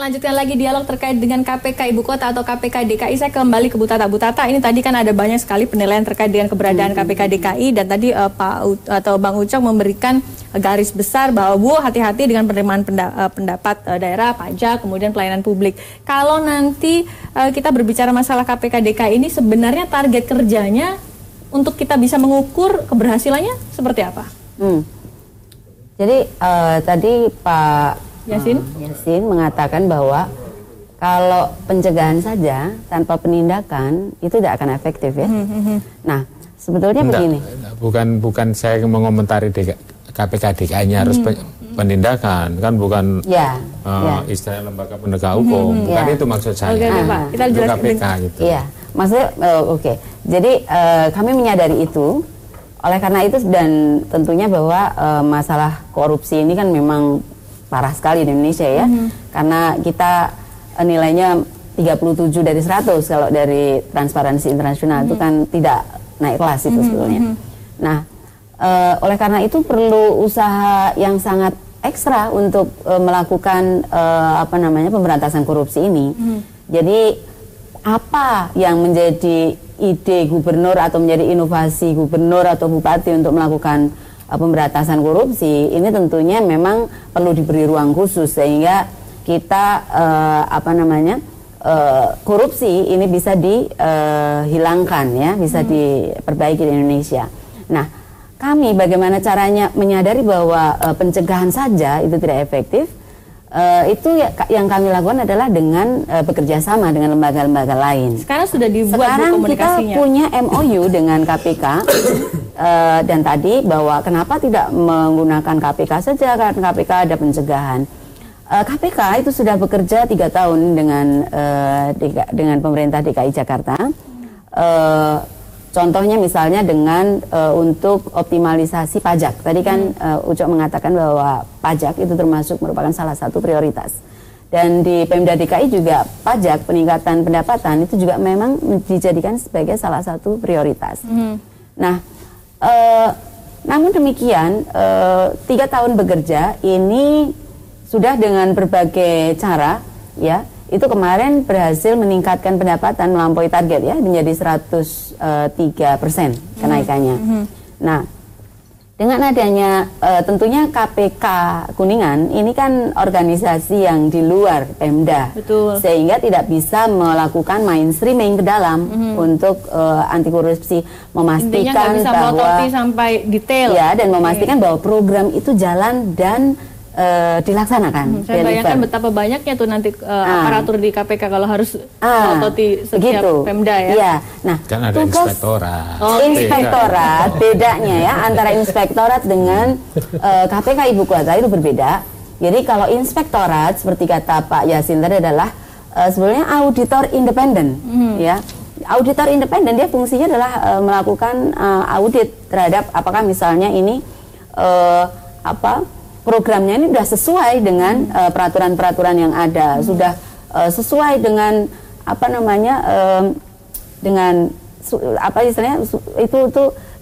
lanjutkan lagi dialog terkait dengan KPK Ibu Kota atau KPK DKI. Saya kembali ke Bu Tata. Bu Tata, ini tadi kan ada banyak sekali penilaian terkait dengan keberadaan KPK DKI, dan tadi Bang Ucok memberikan garis besar bahwa Bu hati-hati dengan penerimaan pendapat daerah, pajak, kemudian pelayanan publik. Kalau nanti kita berbicara masalah KPK DKI ini, sebenarnya target kerjanya untuk kita bisa mengukur keberhasilannya seperti apa? Jadi tadi Pak Yasin mengatakan bahwa kalau pencegahan saja tanpa penindakan itu tidak akan efektif ya. Nah, sebetulnya begini. Bukan saya mengomentari KPK DKI-nya harus penindakan, kan bukan istilah lembaga penegak hukum. Bukan itu maksud saya. Pak. Kita itu KPK gitu. Iya, maksudnya Jadi kami menyadari itu. Oleh karena itu, dan tentunya bahwa masalah korupsi ini kan memang parah sekali di Indonesia ya, karena kita nilainya 37 dari 100 kalau dari Transparansi Internasional itu kan tidak naik kelas itu sebetulnya. Nah, oleh karena itu perlu usaha yang sangat ekstra untuk melakukan pemberantasan korupsi ini. Jadi apa yang menjadi ide gubernur atau menjadi inovasi gubernur atau bupati untuk melakukan pemberantasan korupsi ini tentunya memang perlu diberi ruang khusus sehingga kita korupsi ini bisa dihilangkan ya, bisa diperbaiki di Indonesia. Nah, kami bagaimana caranya menyadari bahwa pencegahan saja itu tidak efektif. Itu yang kami lakukan adalah dengan bekerja sama dengan lembaga-lembaga lain. Sekarang sudah dibuat komunikasinya. Kita punya MOU dengan KPK dan tadi bahwa kenapa tidak menggunakan KPK saja, karena KPK ada pencegahan. KPK itu sudah bekerja 3 tahun dengan pemerintah DKI Jakarta. Contohnya misalnya dengan untuk optimalisasi pajak. Tadi kan Ucok mengatakan bahwa pajak itu termasuk merupakan salah satu prioritas. Dan di Pemda DKI juga pajak, peningkatan pendapatan itu juga memang dijadikan sebagai salah satu prioritas. Nah, namun demikian 3 tahun bekerja ini sudah dengan berbagai cara ya. Itu kemarin berhasil meningkatkan pendapatan melampaui target ya, menjadi 103% kenaikannya. Nah, dengan adanya tentunya KPK Kuningan ini kan organisasi yang di luar Pemda. Betul. Sehingga tidak bisa melakukan mainstreaming ke dalam untuk anti korupsi, memastikan bisa bahwa sampai detail ya, dan memastikan bahwa program itu jalan dan dilaksanakan. Saya bayangkan betapa banyaknya tuh nanti aparatur di KPK kalau harus melototi setiap Pemda ya. Iya. Nah, kan ada inspektorat. Inspektorat bedanya ya antara inspektorat dengan KPK Ibu Kota itu berbeda. Jadi kalau inspektorat seperti kata Pak Yasin tadi adalah sebenarnya auditor independen ya. Auditor independen dia fungsinya adalah melakukan audit terhadap apakah misalnya ini programnya ini sudah sesuai dengan peraturan-peraturan yang ada, sudah sesuai dengan dengan istilahnya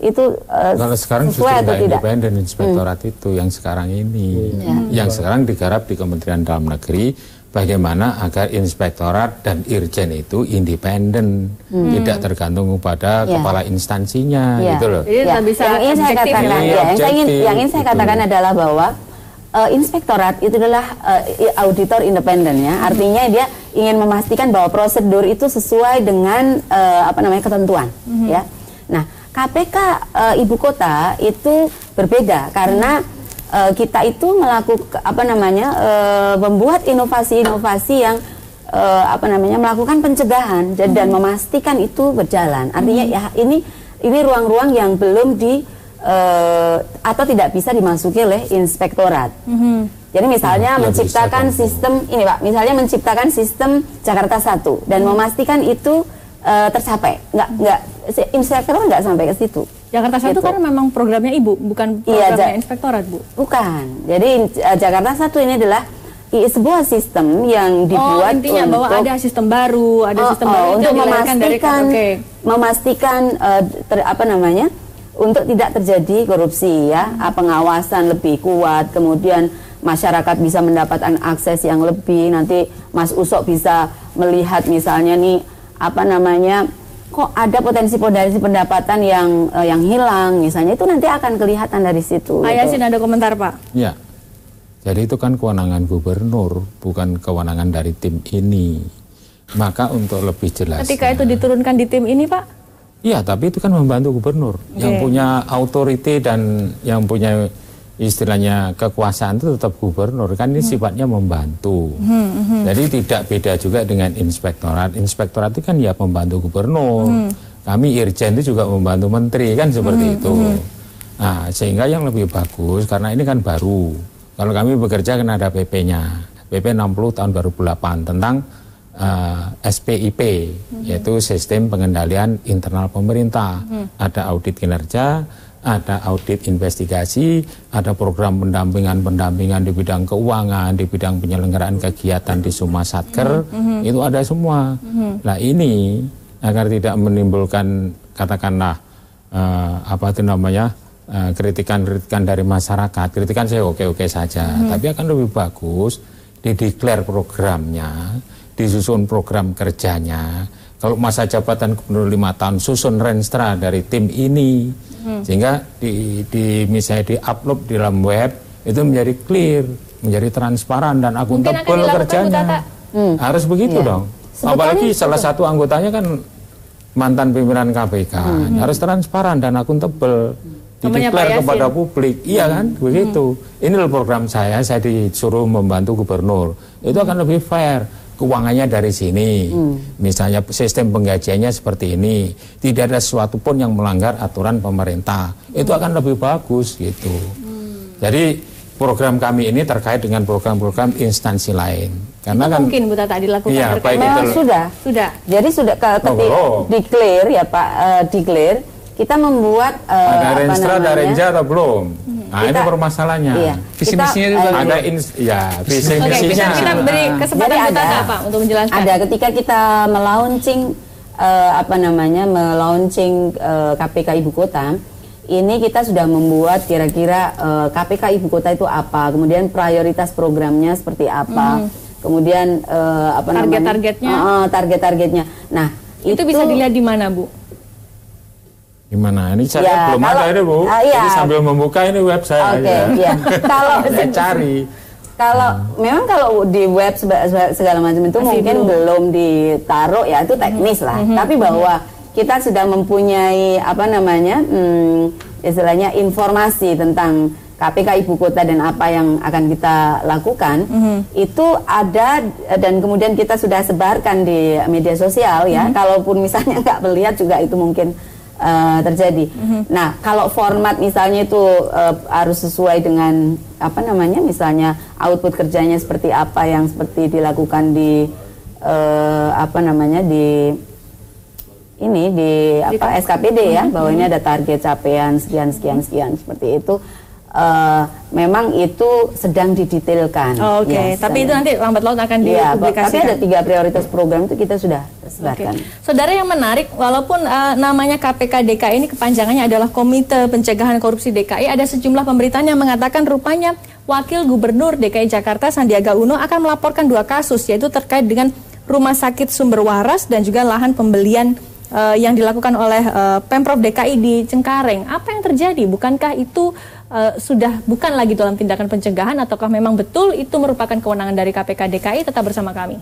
itu kalau sekarang sesuai justru atau tidak independen inspektorat itu yang sekarang ini, yang sekarang digarap di Kementerian Dalam Negeri, bagaimana agar inspektorat dan irjen itu independen, tidak tergantung pada kepala instansinya, gitu loh. Jadi bisa yang ingin saya katakan adalah bahwa inspektorat itu adalah auditor independen ya, artinya dia ingin memastikan bahwa prosedur itu sesuai dengan ketentuan ya. Nah, KPK Ibu Kota itu berbeda karena kita itu melakukan membuat inovasi-inovasi yang melakukan pencegahan dan memastikan itu berjalan. Artinya ya ini ruang-ruang yang belum atau tidak bisa dimasuki oleh inspektorat. Jadi misalnya menciptakan sistem ini Pak, misalnya menciptakan sistem Jakarta 1 dan memastikan itu tercapai. Inspektorat nggak sampai ke situ. Jakarta 1 kan memang programnya Ibu, bukan programnya inspektorat, Bu. Bukan. Jadi Jakarta 1 ini adalah sebuah sistem yang dibuat intinya bahwa ada sistem baru, untuk memastikan untuk tidak terjadi korupsi ya, pengawasan lebih kuat, kemudian masyarakat bisa mendapatkan akses yang lebih. Nanti Mas Usok bisa melihat misalnya nih apa namanya, kok ada potensi-potensi pendapatan yang hilang misalnya, itu nanti akan kelihatan dari situ. Pak Yasin ada komentar Pak? Ya, jadi itu kan kewenangan gubernur, bukan kewenangan dari tim ini. Maka untuk lebih jelas. Ketika itu diturunkan di tim ini Pak? Iya, tapi itu kan membantu gubernur. Yang punya authority dan yang punya istilahnya kekuasaan itu tetap gubernur, kan ini sifatnya membantu. Jadi tidak beda juga dengan inspektorat. Inspektorat itu kan ya membantu gubernur. Kami Irjen itu juga membantu menteri, kan seperti itu. Nah, sehingga yang lebih bagus, karena ini kan baru. Kalau kami bekerja kan ada PP-nya, PP 60 tahun 2008 tentang SPIP, yaitu Sistem Pengendalian Internal Pemerintah. Ada audit kinerja, ada audit investigasi, ada program pendampingan di bidang keuangan, di bidang penyelenggaraan kegiatan di Suma Satker, itu ada semua. Nah ini agar tidak menimbulkan katakanlah apa itu namanya kritikan-kritikan dari masyarakat. Kritikan saya oke-oke saja, tapi akan lebih bagus dideklar programnya, disusun program kerjanya. Kalau masa jabatan gubernur 5 tahun, susun renstra dari tim ini, sehingga misalnya di-upload di dalam web, itu menjadi clear, menjadi transparan dan akuntabel kerjanya. Harus begitu dong. Sebetulnya apalagi salah satu anggotanya kan mantan pimpinan KPK, harus transparan dan akuntabel, dideklar kepada publik. Iya kan, begitu. Ini loh program saya disuruh membantu gubernur. Itu akan lebih fair. Keuangannya dari sini, misalnya sistem penggajiannya seperti ini, tidak ada sesuatu pun yang melanggar aturan pemerintah, itu akan lebih bagus gitu. Jadi program kami ini terkait dengan program-program instansi lain. Karena itu kan mungkin Bu Tata dilakukan. Iya, baik itu sudah. Jadi sudah declare ya Pak, declare kita membuat ada renstra, ada renja atau belum? Nah, ini permasalahannya. Iya, visi misinya juga ada visi misinya. Kita beri kesempatan Bu Tata Pak untuk menjelaskan. Ada ketika kita melaunching melaunching KPK Ibu Kota, ini kita sudah membuat kira-kira KPK Ibu Kota itu apa, kemudian prioritas programnya seperti apa, kemudian target-targetnya. Target-targetnya. Nah, itu bisa dilihat di mana, Bu? Gimana? Ini saya belum ada ini Bu. Jadi sambil membuka ini web saya. Ya. Kalau saya cari. Memang kalau di web segala macam itu mungkin belum ditaruh ya, itu teknis lah. Tapi bahwa kita sudah mempunyai istilahnya informasi tentang KPK Ibu Kota dan apa yang akan kita lakukan, itu ada dan kemudian kita sudah sebarkan di media sosial ya. Kalaupun misalnya nggak melihat juga itu mungkin terjadi. Nah, kalau format misalnya itu harus sesuai dengan misalnya output kerjanya seperti apa yang seperti dilakukan di SKPD ya, bahwa ini ada target capaian sekian seperti itu. Memang itu sedang didetailkan. Oke. Tapi itu nanti lambat laun akan dipublikasikan. Tapi ada 3 prioritas program itu kita sudah sebarkan. Saudara, yang menarik, walaupun namanya KPK DKI ini kepanjangannya adalah Komite Pencegahan Korupsi DKI, ada sejumlah pemberitaan yang mengatakan rupanya Wakil Gubernur DKI Jakarta Sandiaga Uno akan melaporkan 2 kasus, yaitu terkait dengan Rumah Sakit Sumber Waras dan juga lahan pembelian yang dilakukan oleh Pemprov DKI di Cengkareng. Apa yang terjadi? Bukankah itu sudah bukan lagi dalam tindakan pencegahan, ataukah memang betul itu merupakan kewenangan dari KPK DKI? Tetap bersama kami.